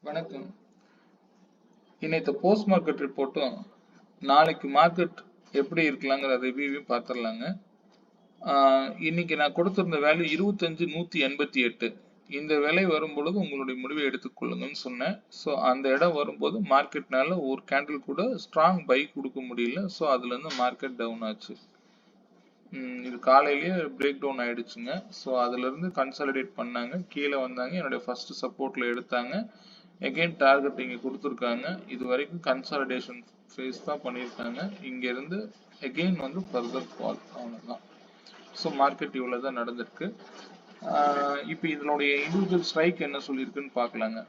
வணக்கம். இன்னைக்கு post market ரிப்போர்ட்டும் நாளைக்கு மார்க்கெட் எப்படி இருக்கலாங்கிற ரிவ்யூவையும் பார்த்துடலாங்க. இன்னைக்கு நான் கொடுத்திருந்த வேல்யூ 25,188. இந்த விலை வரும்பொழுது உங்களுடைய முடிவை எடுத்துக்கொள்ளுங்கன்னு சொன்னேன். ஸோ அந்த இடம் வரும்போது மார்க்கெட்னால ஒரு கேண்டில் கூட ஸ்ட்ராங் பை கொடுக்க முடியல. ஸோ அதுல இருந்து மார்க்கெட் டவுன் ஆச்சு. இது காலையிலேயே பிரேக் டவுன் ஆயிடுச்சுங்க. ஸோ அதுல இருந்து கன்சாலிடேட் பண்ணாங்க, கீழே வந்தாங்க, என்னுடைய ஃபர்ஸ்ட் சப்போர்ட்ல எடுத்தாங்க. அகைன் டார்கெட் இங்க கொடுத்துருக்காங்க. இது வரைக்கும் கன்சாலிடேஷன் ஃபேஸ் தான் பண்ணியிருக்காங்க. இங்க இருந்து அகைன் வந்து ஃபர்தர் ஃபால், அவ்வளவுதான். ஸோ மார்க்கெட் இவ்வளவுதான் நடந்திருக்கு. இப்போ இதனுடைய இண்டிவிஜுவல் ஸ்ட்ரைக் என்ன சொல்லியிருக்குன்னு பார்க்கலாங்க.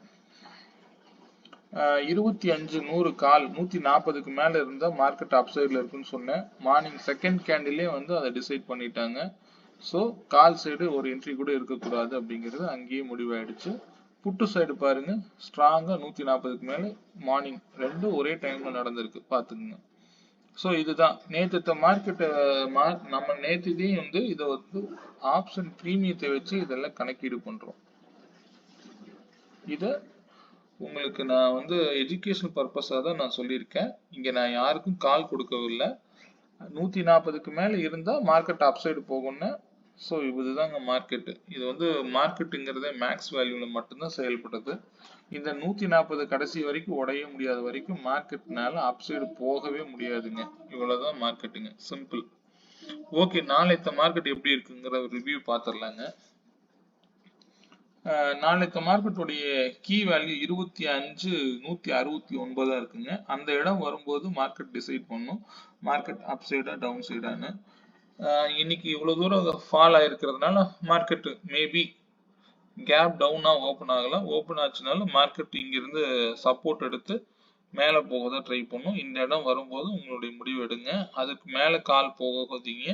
25,100 கால் 140க்கு மேல இருந்தா மார்க்கெட் அப்சைட்ல இருக்குன்னு சொன்னேன். மார்னிங் செகண்ட் கேண்டிலே வந்து அதை டிசைட் பண்ணிட்டாங்க. ஸோ கால் சைடு ஒரு என்ட்ரி கூட இருக்கக்கூடாது அப்படிங்கிறது அங்கேயே முடிவாயிடுச்சு. புட்டு சைடு பாருங்க, ஸ்ட்ராங்கா 140க்கு மேல மார்னிங் ரெண்டும் ஒரே டைம்ல நடந்திருக்கு, பாத்துக்குங்க. ஸோ இதுதான் நேற்று மார்க்கெட்டை நம்ம நேற்றுதையும் வந்து இதை வந்து ஆப்ஷன் பிரீமியத்தை வச்சு இதெல்லாம் கணக்கீடு பண்றோம். இதை உங்களுக்கு நான் வந்து எஜுகேஷன் பர்பஸாக தான் நான் சொல்லியிருக்கேன். இங்க நான் யாருக்கும் கால் கொடுக்கவில்லை. 140க்கு மேல இருந்தா மார்க்கெட் அப்சைடு போகும்னு. ஸோ இதுதாங்க மார்க்கெட். இது வந்து மார்க்கெட்டுங்கிறதே மேக்ஸ் வேல்யூல மட்டும்தான் செயல்படுது. இந்த 140 கடைசி வரைக்கும் உடைய முடியாத வரைக்கும் மார்க்கெட்னால அப்சைடு போகவே முடியாதுங்க. இவ்வளவுதான் மார்க்கெட்டுங்க, சிம்பிள். ஓகே, நாளைக்கு மார்க்கெட் எப்படி இருக்குங்கிற ரிவ்யூ பார்த்துடலாங்க. நாளைக்கு மார்க்கெட்டுடைய கீ வேல்யூ 25,169 இருக்குங்க. அந்த இடம் வரும்போது மார்க்கெட் டிசைட் பண்ணும் மார்க்கெட் அப் சைடா டவுன் சைடான்னு. இன்னைக்கு இவ்வளவு தூரம் ஃபால் ஆயிருக்கிறதுனால மார்க்கெட் மேபி கேப் டவுனா ஓப்பன் ஆகலாம். ஓப்பன் ஆச்சுனாலும் மார்க்கெட் இங்கிருந்து சப்போர்ட் எடுத்து மேல போக ட்ரை பண்ணும். இந்த இடம் வரும்போது உங்களுடைய முடிவு எடுங்க. அதுக்கு மேல கால் போகாதீங்க,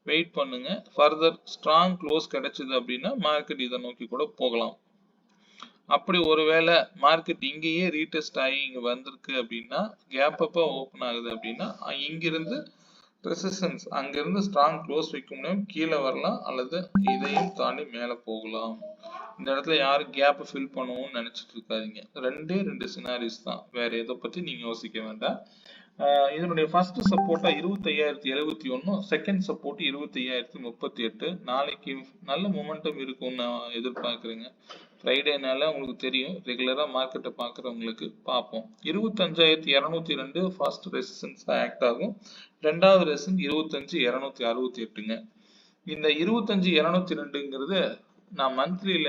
வெயிட் பண்ணுங்க. ஃபர்தர் ஸ்ட்ராங் க்ளோஸ் கிடைச்சது அப்படின்னா மார்க்கெட் இதை நோக்கி கூட போகலாம். அப்படி ஒருவேளை மார்க்கெட் இங்கேயே ரீடெஸ்ட் ஆகி இங்க வந்திருக்கு அப்படின்னா, கேப் அப்ப ஓப்பன் ஆகுது அப்படின்னா இங்கிருந்து ரெசிஸ்டன்ஸ், அங்கிருந்து ஸ்ட்ராங் க்ளோஸ் வைக்க முடியும், கீழே வரலாம், அல்லது இதையும் தாண்டி மேல போகலாம். இந்த இடத்துல யாரும் கேப் ஃபில் பண்ணுவோம்னு நினைச்சிட்டு இருக்காதீங்க. ரெண்டு சினாரிஸ் தான், வேற எதை பத்தி நீங்க யோசிக்க வேண்டாம். இதனுடைய ஃபர்ஸ்ட் சப்போர்ட்டா 25,071, செகண்ட் சப்போர்ட் 25,038. நாளைக்கு நல்ல மொமெண்டம் இருக்கும்னு நான் எதிர்பார்க்குறேங்க. ஃப்ரைடேனால உங்களுக்கு தெரியும், ரெகுலரா மார்க்கெட்டை பார்க்குறவங்களுக்கு பார்ப்போம். 25,202 ஃபர்ஸ்ட் ரெசிஸ்டன்ஸ் ஆக்ட் ஆகும். ரெண்டாவது ரெசிஸ்டன்ஸ் 25,268ங்க. இந்த 25,202ங்கிறது நான் மந்த்லியில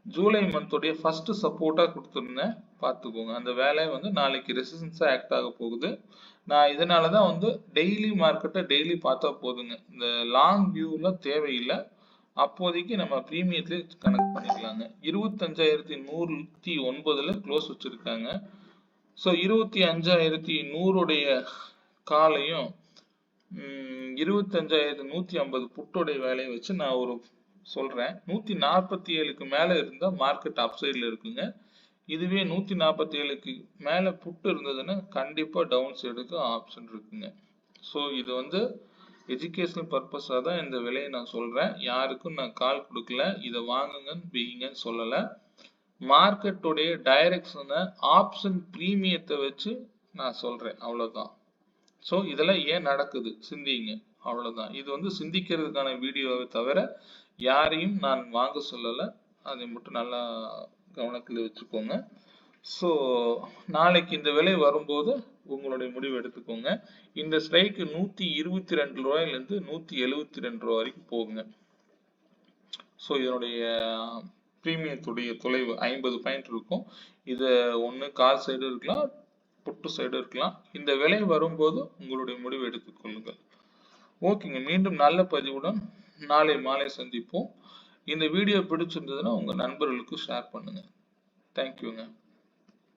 ஜூலை மந்தோடைய ஃபர்ஸ்ட் சப்போர்ட்டா கொடுத்துருந்தேன், பார்த்துக்கோங்க. அந்த வேலை வந்து நாளைக்கு ரெசிஸ்டன்ஸா ஆக்ட் ஆக போகுது. நான் இதனாலதான் வந்து டெய்லி மார்க்கெட்டை டெய்லி பார்த்தா போதுங்க. இந்த லாங் வியூல தேவையில்லை. அப்போதைக்கு நம்ம பிரீமியத்திலே கனெக்ட் பண்ணிக்கலாங்க. 25,109ல க்ளோஸ் வச்சிருக்காங்க. ஸோ 25,100 காலையும் 25,150 புட்டோடைய வேலையை வச்சு நான் ஒரு சொல்றேன். 147க்கு மேல இருந்தா மார்க்கெட் அப்சைட்ல இருக்குங்க. இதுவே 147க்கு மேல புட்டு இருந்ததுன்னா கண்டிப்பா டவுன் சைடுக்கு ஆப்ஷன் இருக்குங்க. ஸோ இது வந்து எஜுகேஷனல் பர்பஸா தான் இந்த விலையை நான் சொல்றேன். யாருக்கும் நான் கால் கொடுக்கல, இதை வாங்குங்கன்னு வீங்கன்னு சொல்லல. மார்க்கெட்டுடைய டைரக்ஷனை ஆப்ஷன் பிரீமியத்தை வச்சு நான் சொல்றேன், அவ்வளவுதான். ஸோ இதெல்லாம் ஏன் நடக்குது சிந்திங்க, அவ்வளவுதான். இது வந்து சிந்திக்கிறதுக்கான வீடியோவை தவிர யாரையும் நான் வாங்க சொல்லலை. அதை மட்டும் நல்லா கவனத்தில் வச்சுக்கோங்க. ஸோ நாளைக்கு இந்த விலை வரும்போது உங்களுடைய முடிவு எடுத்துக்கோங்க. இந்த ஸ்ட்ரைக்கு 122 ரூபாயிலிருந்து 172 ரூபாய் வரைக்கும் போகுங்க. ஸோ இதனுடைய பிரீமியத்துடைய தொலைவு 50 பாயிண்ட் இருக்கும். இது ஒன்று கால் சைடு இருக்கலாம், புட்டு சைடு இருக்கலாம். இந்த விலை வரும்போது உங்களுடைய முடிவு எடுத்துக்கொள்ளுங்கள். ஓகேங்க, மீண்டும் நல்ல பதிவுடன் நாளை மாலை சந்திப்போம். இந்த வீடியோ பிடிச்சிருந்ததுன்னா உங்க நண்பர்களுக்கு ஷேர் பண்ணுங்க. தேங்க்யூங்க.